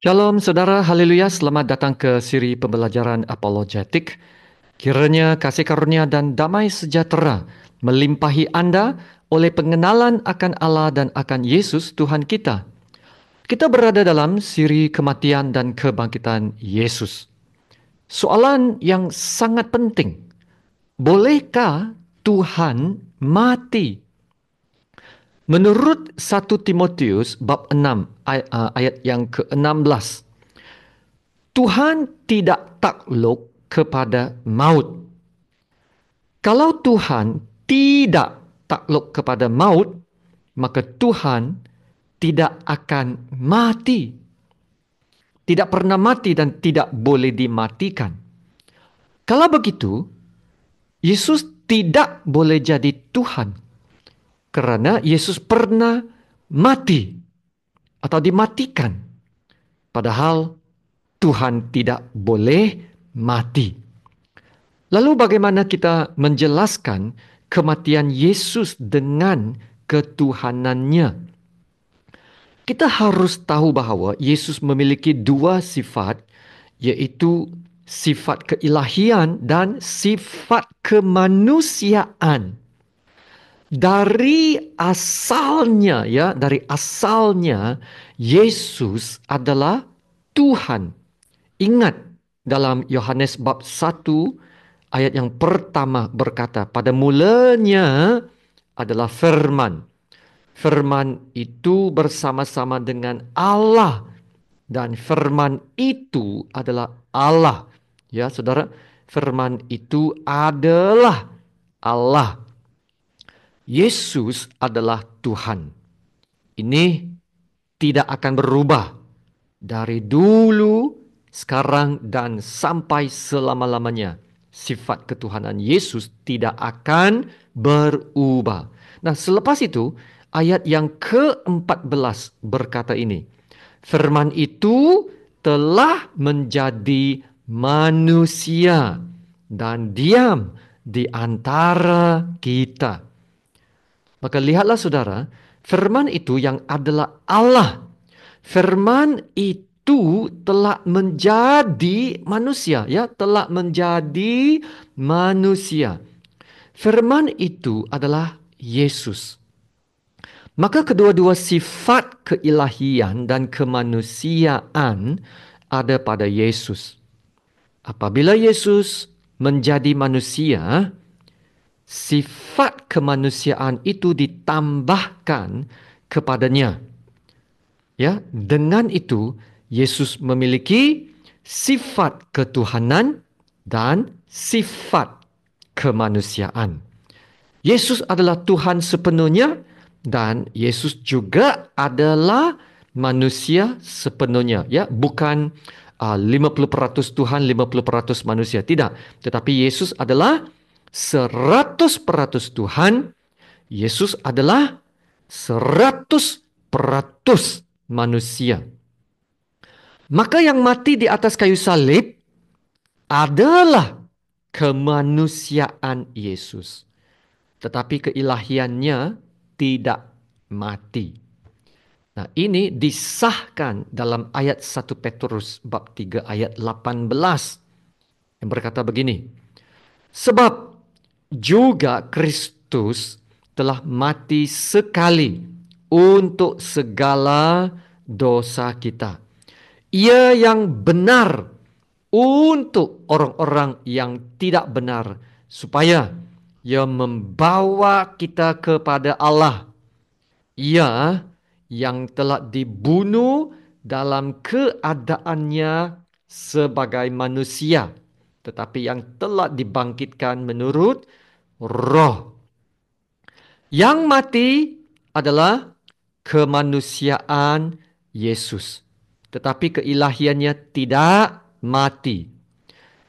Shalom saudara, haleluya, selamat datang ke siri pembelajaran apologetik. Kiranya kasih karunia dan damai sejahtera melimpahi Anda oleh pengenalan akan Allah dan akan Yesus Tuhan kita. Kita berada dalam siri kematian dan kebangkitan Yesus. Soalan yang sangat penting, bolehkah Tuhan mati? Menurut 1 Timotius bab 6 ayat yang ke-16, Tuhan tidak takluk kepada maut. Kalau Tuhan tidak takluk kepada maut, maka Tuhan tidak akan mati. Tidak pernah mati dan tidak boleh dimatikan. Kalau begitu, Yesus tidak boleh jadi Tuhan. Kerana Yesus pernah mati atau dimatikan. Padahal Tuhan tidak boleh mati. Lalu bagaimana kita menjelaskan kematian Yesus dengan ketuhanannya? Kita harus tahu bahawa Yesus memiliki dua sifat, iaitu sifat keilahian dan sifat kemanusiaan. Dari asalnya, Yesus adalah Tuhan. Ingat, dalam Yohanes bab 1 ayat yang pertama berkata, pada mulanya adalah firman. Firman itu bersama-sama dengan Allah dan firman itu adalah Allah. Ya, saudara, firman itu adalah Allah. Yesus adalah Tuhan. Ini tidak akan berubah dari dulu, sekarang, dan sampai selama-lamanya. Sifat ketuhanan Yesus tidak akan berubah. Nah, selepas itu, ayat yang ke-14 berkata ini. Firman itu telah menjadi manusia dan diam di antara kita. Maka lihatlah saudara, firman itu yang adalah Allah. Firman itu telah menjadi manusia, ya, telah menjadi manusia. Firman itu adalah Yesus. Maka kedua-dua sifat keilahian dan kemanusiaan ada pada Yesus. Apabila Yesus menjadi manusia, sifat kemanusiaan itu ditambahkan kepadanya. Ya, dengan itu Yesus memiliki sifat ketuhanan dan sifat kemanusiaan. Yesus adalah Tuhan sepenuhnya dan Yesus juga adalah manusia sepenuhnya. Ya, bukan 50% Tuhan, 50% manusia. Tidak. Tetapi Yesus adalah 100% Tuhan. Yesus adalah 100% manusia. Maka yang mati di atas kayu salib adalah kemanusiaan Yesus. Tetapi keilahiannya tidak mati. Nah, ini disahkan dalam ayat 1 Petrus bab 3 ayat 18 yang berkata begini. Sebab juga Kristus telah mati sekali untuk segala dosa kita. Ia yang benar untuk orang-orang yang tidak benar, supaya ia membawa kita kepada Allah. Ia yang telah dibunuh dalam keadaannya sebagai manusia, tetapi yang telah dibangkitkan menurut roh. Yang mati adalah kemanusiaan Yesus, tetapi keilahiannya tidak mati.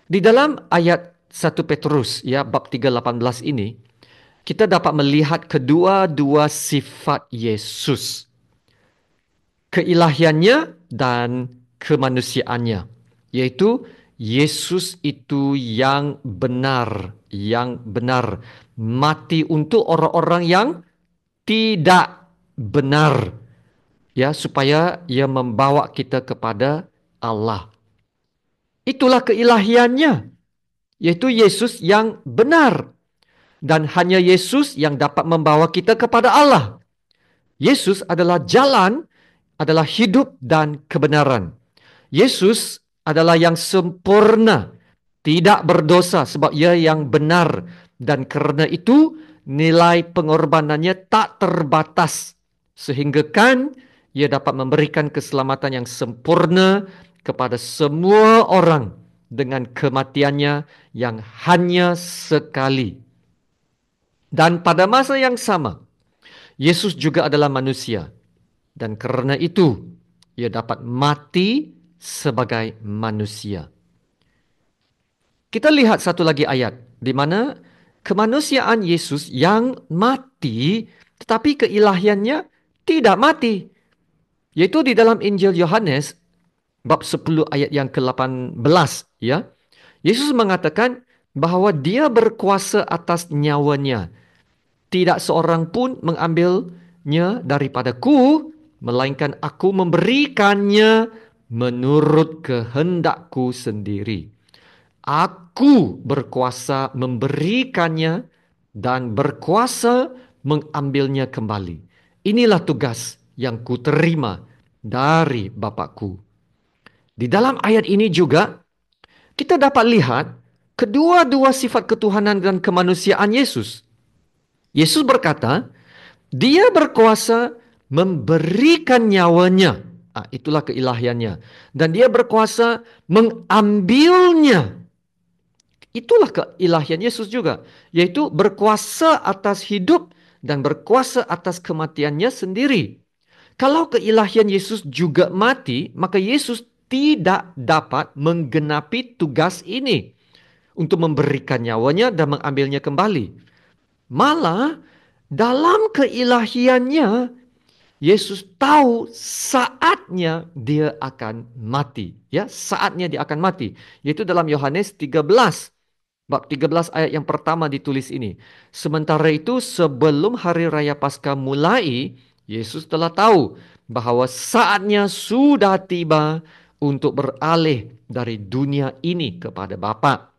Di dalam ayat 1 Petrus ya bab 3:18 ini, kita dapat melihat kedua-dua sifat Yesus, keilahiannya dan kemanusiaannya, yaitu Yesus itu yang benar, mati untuk orang-orang yang tidak benar. ya, supaya ia membawa kita kepada Allah. Itulah keilahiannya, yaitu Yesus yang benar. Dan hanya Yesus yang dapat membawa kita kepada Allah. Yesus adalah jalan, adalah hidup dan kebenaran. Yesus adalah yang sempurna, tidak berdosa sebab ia yang benar. Dan kerana itu nilai pengorbanannya tak terbatas. Sehingga kan ia dapat memberikan keselamatan yang sempurna kepada semua orang dengan kematiannya yang hanya sekali. Dan pada masa yang sama, Yesus juga adalah manusia. Dan kerana itu, ia dapat mati sebagai manusia. Kita lihat satu lagi ayat di mana kemanusiaan Yesus yang mati tetapi keilahiannya tidak mati. Yaitu di dalam Injil Yohanes bab 10 ayat yang ke-18, ya. Yesus mengatakan bahawa dia berkuasa atas nyawanya. Tidak seorang pun mengambilnya daripadaku, melainkan aku memberikannya menurut kehendakku sendiri. Aku berkuasa memberikannya dan berkuasa mengambilnya kembali. Inilah tugas yang kuterima dari Bapakku. Di dalam ayat ini juga kita dapat lihat kedua-dua sifat ketuhanan dan kemanusiaan Yesus. Yesus berkata, dia berkuasa memberikan nyawanya. Itulah keilahiannya. Dan dia berkuasa mengambilnya. Itulah keilahian Yesus juga. Yaitu berkuasa atas hidup dan berkuasa atas kematiannya sendiri. Kalau keilahian Yesus juga mati, maka Yesus tidak dapat menggenapi tugas ini. Untuk memberikan nyawanya dan mengambilnya kembali. Malah dalam keilahiannya, Yesus tahu saatnya dia akan mati. Ya, saatnya dia akan mati. Yaitu dalam Yohanes 13. Bab 13 ayat yang pertama ditulis ini. Sementara itu sebelum hari raya Paskah mulai, Yesus telah tahu bahawa saatnya sudah tiba untuk beralih dari dunia ini kepada Bapa.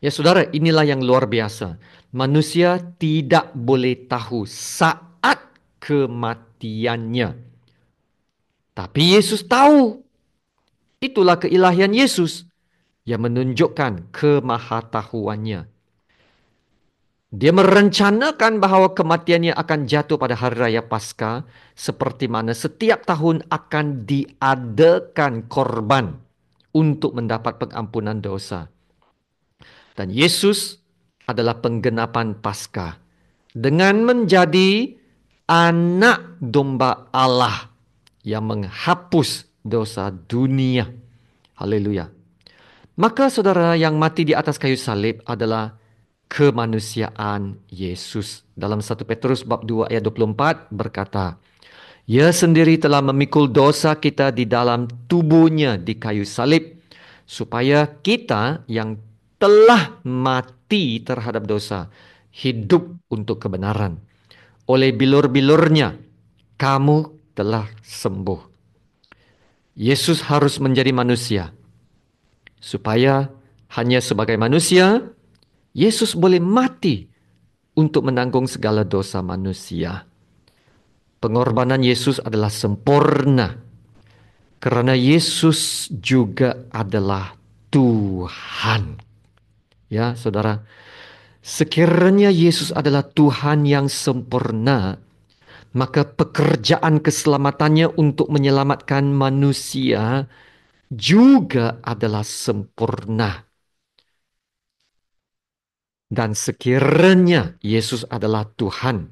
Ya saudara, inilah yang luar biasa. Manusia tidak boleh tahu saat kematiannya. Tapi Yesus tahu. Itulah keilahian Yesus yang menunjukkan kemahatauannya. Dia merencanakan bahawa kematiannya akan jatuh pada hari raya Paskah, seperti mana setiap tahun akan diadakan korban untuk mendapat pengampunan dosa. Dan Yesus adalah penggenapan Paskah dengan menjadi anak domba Allah yang menghapus dosa dunia. Haleluya. Maka saudara, yang mati di atas kayu salib adalah kemanusiaan Yesus. Dalam 1 Petrus bab 2 ayat 24 berkata, ia sendiri telah memikul dosa kita di dalam tubuhnya di kayu salib, supaya kita yang telah mati terhadap dosa, hidup untuk kebenaran. Oleh bilur-bilurnya, kamu telah sembuh. Yesus harus menjadi manusia, supaya hanya sebagai manusia, Yesus boleh mati untuk menanggung segala dosa manusia. Pengorbanan Yesus adalah sempurna. Kerana Yesus juga adalah Tuhan. Ya, saudara. Sekiranya Yesus adalah Tuhan yang sempurna, maka pekerjaan keselamatannya untuk menyelamatkan manusia juga adalah sempurna. Dan sekiranya Yesus adalah Tuhan,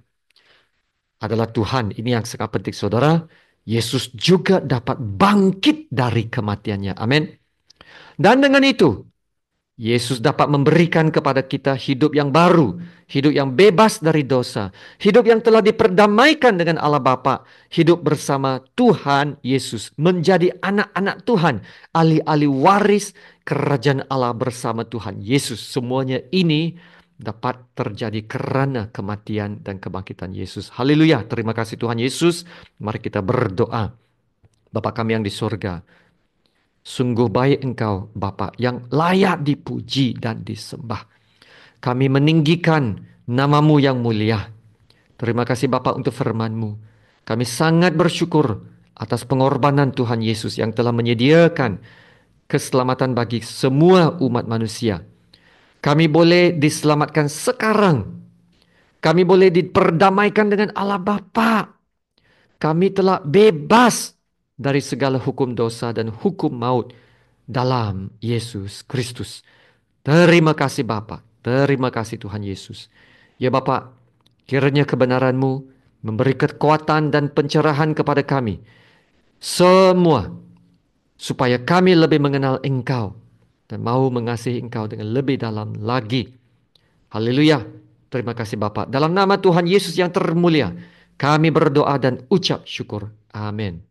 ini yang sangat penting saudara, Yesus juga dapat bangkit dari kematiannya. Amin. Dan dengan itu, Yesus dapat memberikan kepada kita hidup yang baru, hidup yang bebas dari dosa, hidup yang telah diperdamaikan dengan Allah Bapa, hidup bersama Tuhan Yesus, menjadi anak-anak Tuhan, ahli-ahli waris kerajaan Allah bersama Tuhan Yesus. Semuanya ini dapat terjadi kerana kematian dan kebangkitan Yesus. Haleluya. Terima kasih Tuhan Yesus. Mari kita berdoa. Bapa kami yang di surga, sungguh baik Engkau, Bapa, yang layak dipuji dan disembah. Kami meninggikan nama-Mu yang mulia. Terima kasih Bapa untuk firman-Mu. Kami sangat bersyukur atas pengorbanan Tuhan Yesus yang telah menyediakan keselamatan bagi semua umat manusia. Kami boleh diselamatkan sekarang. Kami boleh diperdamaikan dengan Allah Bapa. Kami telah bebas dari segala hukum dosa dan hukum maut dalam Yesus Kristus. Terima kasih Bapa. Terima kasih Tuhan Yesus. Ya Bapa, kiranya kebenaran-Mu memberi kekuatan dan pencerahan kepada kami semua, supaya kami lebih mengenal Engkau dan mau mengasihi Engkau dengan lebih dalam lagi. Haleluya. Terima kasih Bapa. Dalam nama Tuhan Yesus yang termulia, kami berdoa dan ucap syukur. Amin.